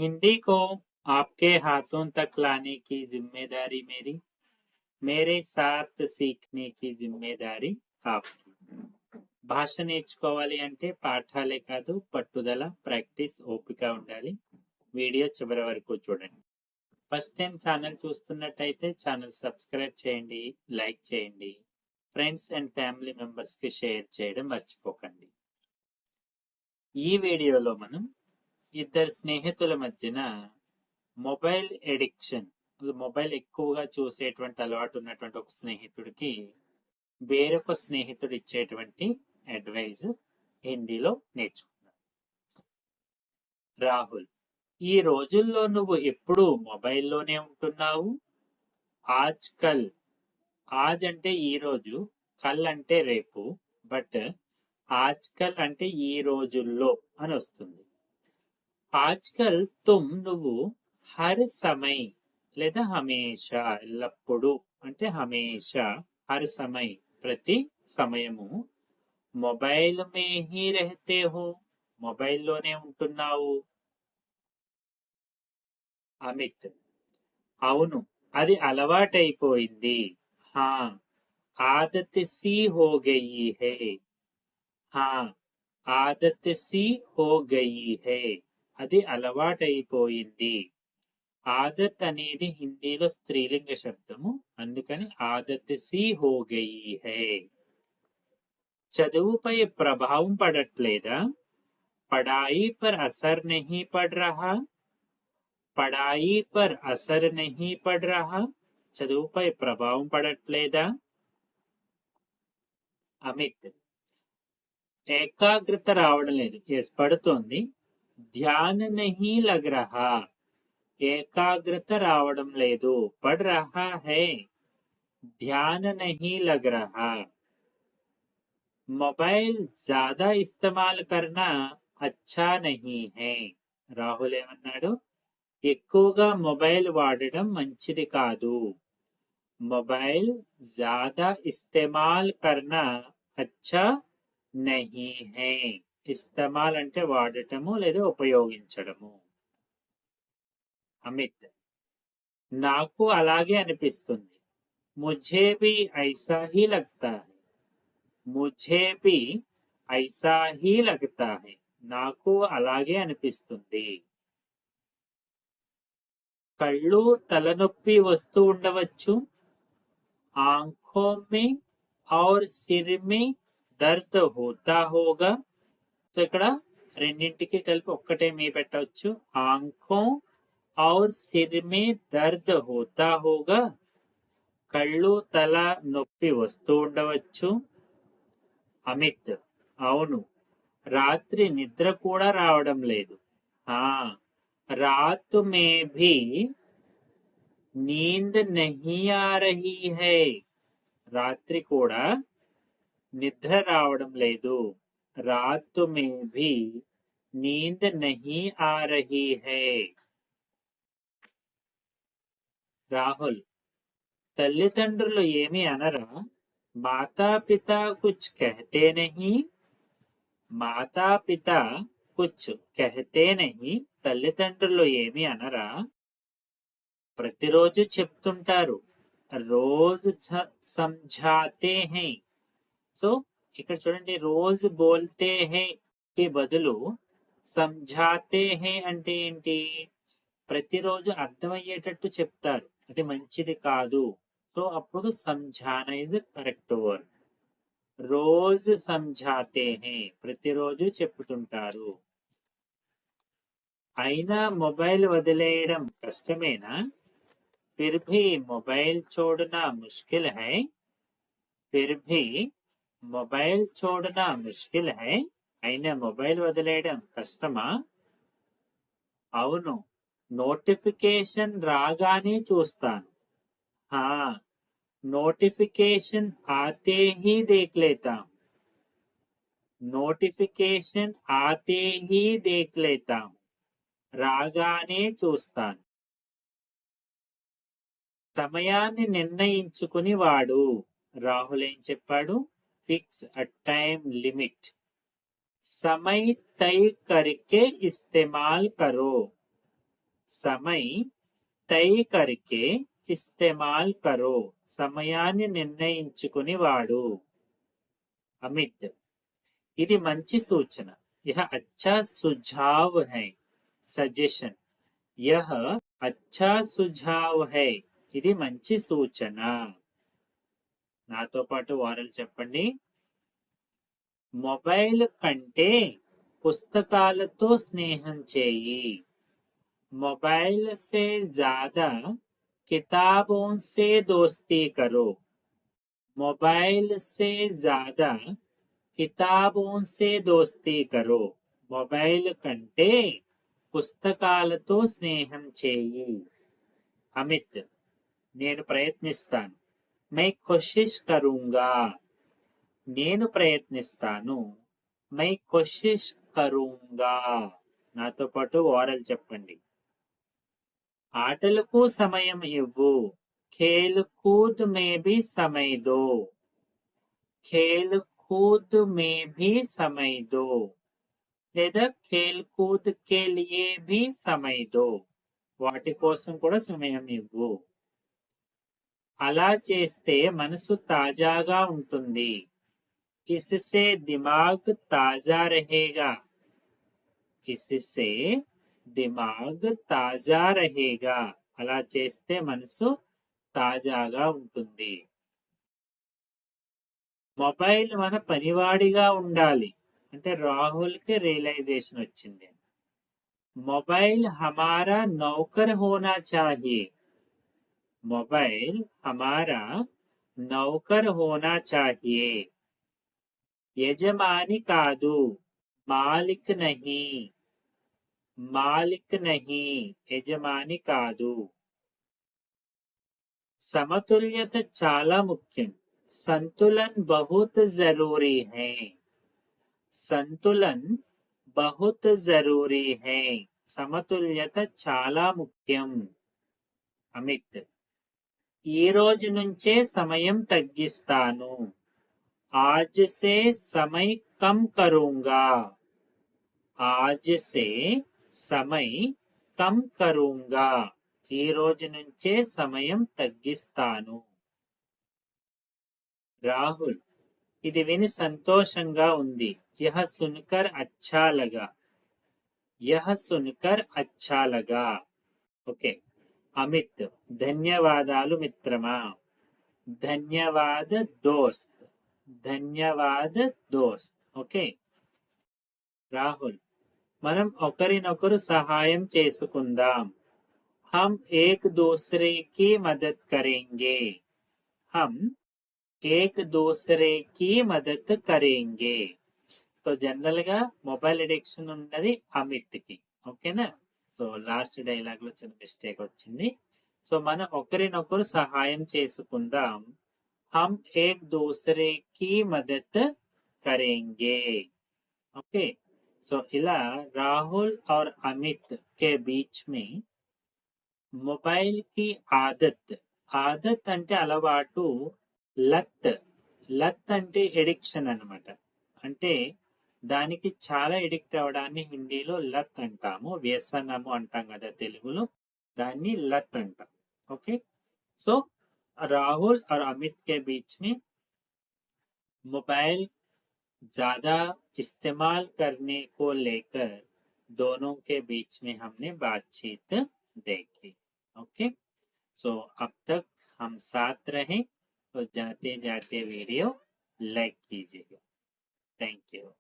हिंदी को आपके हाथों तक लाने की जिम्मेदारी मेरी, मेरे साथ सीखने की जिम्मेदारी आपकी. భాష నేర్చుకోవాలి అంటే పాఠాలే కాదు, పట్టుదల, ప్రాక్టీస్, ఓపిక ఉండాలి. వీడియో చివరి వరకు చూడండి. ఫస్ట్ టైం ఛానల్ చూస్తున్నట్టయితే ఛానల్ సబ్స్క్రైబ్ చేయండి, లైక్ చేయండి, ఫ్రెండ్స్ అండ్ ఫ్యామిలీ మెంబర్స్ కి షేర్ చేయడం మర్చిపోకండి. ఈ వీడియోలో మనం ఇద్దరు స్నేహితుల మధ్యన మొబైల్ ఎడిక్షన్, మొబైల్ ఎక్కువగా చూసేటువంటి అలవాటు ఉన్నటువంటి ఒక స్నేహితుడికి వేరొక స్నేహితుడు ఇచ్చేటువంటి అడ్వైజ్ హిందీలో నేర్చుకుందాం. రాహుల్, ఈ రోజుల్లో నువ్వు ఎప్పుడు మొబైల్లోనే ఉంటున్నావు. ఆజ్ కల్, ఆజ్ అంటే ఈ రోజు, కల్ అంటే రేపు, బట్ ఆజ్ కల్ అంటే ఈ రోజుల్లో అని వస్తుంది. ఆజ్ కల్ తుమ్, నువ్వు, హర్ సమయ్ లేదా హమేషా, ఎల్లప్పుడు అంటే హమేషా, హర్ సమయ్ ప్రతి సమయము, మొబైల్ మే హీ రహతే హో, మొబైల్లోనే ఉంటున్నావు. అమిత్, అవును, అది అలవాటైపోయింది. హా, ఆదత్ సి హో గయి హై. హా, ఆదత్ సి హో గయి హై, అది అలవాటైపోయింది. ఆదత్ అనేది హిందీలో స్త్రీలింగ శబ్దము, అందుకని ఆదత్ సి హో గయి హై. చదువుపై ప్రభావం పడట్లేదా. పడాయి పర్ అసర్ నహీ పడ్ రహా. పడాయి పర్ అసర్ నహీ పడ్ రహా, చదువుపై ప్రభావం పడట్లేదా. అమిత్, ఏకాగ్రత రావడం లేదు. ఎస్, పడుతోంది. ధ్యాన్ నహీ లగ్ రహా, ఏకాగ్రత రావడం లేదు. పడ్ రహా హై, ధ్యాన్ నహీ లగ్ రహా. మొబైల్ జ్యాదా ఇస్తమాల్ కర్నా అచ్చా నహీ హై. రాహుల్ ఏమన్నాడు, ఎక్కువగా మొబైల్ వాడడం మంచిది కాదు. మొబైల్ జ్యాదా ఇస్తమాల్ కర్నా అచ్చా నహీ హై. ఇస్తమాల్ అంటే వాడటము లేదా ఉపయోగించడము. అమిత్, నాకు అలాగే అనిపిస్తుంది. ముఝే భీ ఐసా he లగ్తా high. Mujhe Bhi ఐసా he లగ్తా high, నాకు అలాగే అనిపిస్తుంది. కళ్ళు తలనొప్పి వస్తూ ఉండవచ్చు. ఆంఖో మే ఔర్ సిర్ మే దర్ద్ హోతా హోగా. సో ఇక్కడ రెండింటికి కలిపి ఒక్కటే మీ పెట్టవచ్చు. ఆంఖో ఔర్ సిర్ మే దర్ద్ హోతా హోగా, కళ్ళు తల నొప్పి వస్తూ ఉండవచ్చు. అమిత్, అవును, రాత్రి నిద్ర కూడా రావడం లేదు. రాత్ మే భీ నీంద్ నహీ ఆ రహీ హై. రాత్రి కూడా నిద్ర రావడం లేదు. రాత్ మే భీ నీంద్ నహీ ఆ రహీ హై. రాహుల్, తల్లిదండ్రులు ఏమి అనరా. మాతా పితా కుచ్ కహతే నహీ. మాతా పితా కుచ్ కహతే నహీ, తల్లిదండ్రులు ఏమి అనరా. ప్రతిరోజు చెప్తుంటారు. రోజు సంఝాతే హై. సో ఇక్కడ చూడండి, రోజు బోల్తే హై కి బదులు సంఝాతే హై అంటే ఏంటి, ప్రతిరోజు అర్థమయ్యేటట్టు చెప్తారు, అది మంచిది కాదు. సో అప్పుడు సంఝానా ఇస్ కరెక్ట్ వర్డ్. రోజు సంఝాతే హై, ప్రతిరోజు చెప్తుంటారు. అయినా మొబైల్ వదిలేయడం కష్టమేనా. फिर भी मोबाइल छोड़ना मुश्किल है. फिर भी मोबाइल छोड़ना मुश्किल है. అయినా మొబైల్ వదిలేయడం కష్టమా. అవును, నోటిఫికేషన్ రాగానే చూస్తాను. హా, నోటిఫికేషన్ ఆతే హీ దేఖ్ లేతా హూ. నోటిఫికేషన్ ఆతే హీ దేఖ్ లేతా హూ, రాగానే చూస్తాను. సమయాన్ని నిర్ణయించుకుని వాడు. రాహుల్ ఏం చెప్పాడు, ఫిక్స్ అ టైమ్ లిమిట్. సమయ్ తై కర్కే ఇస్తేమాల్ కరో. समय तय करके इस्तेमाल करो సమయాన్ని నిర్ణయించుకుని వాడు అమిత్ ఇది మంచి సూచన यह अच्छा सुझाव है सजेशन यह अच्छा सुझाव है ఇది మంచి సూచన నాతో పాటు వారలు చెప్పండి మొబైల్ కంటే పుస్తకాలతో స్నేహం చేయి मोबाइल से ज्यादा किताबों से दोस्ती करो मोबाइल से ज्यादा किताबों से दोस्ती करो मोबाइल कंटे పుస్తకాలతో స్నేహం చేయి అమిత్ నేను ప్రయత్నిస్తాను मैं कोशिश करूंगा నేను ప్రయత్నిస్తాను मैं कोशिश करूंगा నాతో పాటు ఓరల్ చెప్పండి ఆటలకు సమయం ఇవ్వు खेल कूद में भी समय दो खेल कूद में भी समय दो లేదా खेल कूद के लिए भी समय दो వాటి కోసం కూడా సమయం ఇవ్వు అలా చేస్తే మనసు తాజాగా ఉంటుంది इससे दिमाग ताजा रहेगा इससे दिमाग ताजा रहेगा అలా చేస్తే మనసు తాజాగా ఉంటుంది మొబైల్ మన పనివాడిగా ఉండాలి అంటే రాహుల్ కి రియలైజేషన్ వచ్చింది మొబైల్ हमारा नौकर होना चाहिए मोबाइल हमारा नौकर होना चाहिए यजमानी कादू मालिक नहीं యజమాని కాదు సమతుల్యత చాలా ముఖ్యం संतुलन बहुत जरूरी है संतुलन बहुत जरूरी है సమతుల్యత చాలా ముఖ్యం అమిత్ ఈ రోజు నుంచే సమయం తగ్గిస్తాను आज से समय कम करूंगा आज से समय कम करूंगा ఈ రోజు నుంచే సమయం తగ్గిస్తాను రాహుల్ ఇది విని సంతోషంగా ఉంది यह सुनकर अच्छा लगा यह सुनकर अच्छा लगा ఓకే అమిత్ ధన్యవాదాలు మిత్రమా ధన్యవాద దోస్త్ ఓకే రాహుల్ మనం ఒకరినొకరు సహాయం చేసుకుందాం हम एक दूसरे की मदद करेंगे हम एक दूसरे की मदद करेंगे तो जनरल గా మొబైల్ అడిక్షన్ ఉన్నది అమిత్ కి ఓకేనా సో లాస్ట్ డైలాగ్ లో చిన్న మిస్టేక్ వచ్చింది సో మనం ఒకరినొకరు సహాయం చేసుకుందాం हम एक दूसरे की मदद करेंगे ओके तो इला राहुल और अमित के बीच में मोबाइल की आदत అంటే అలవాటు లత్ అంటే ఎడిక్షన్ అన్నమాట అంటే దానికి చాలా ఎడిక్ట్ అవడాన్ని హిందీలో లత్ అంటాము వ్యసనము అంటాం కదా తెలుగులో దాన్ని లత్ అంటాం ఓకే సో राहुल और अमित के बीच में मोबाइल ज्यादा इस्तेमाल करने को लेकर दोनों के बीच में हमने बातचीत देखी ओके सो अब तक हम साथ रहे तो जाते जाते वीडियो लाइक कीजिएगा थैंक यू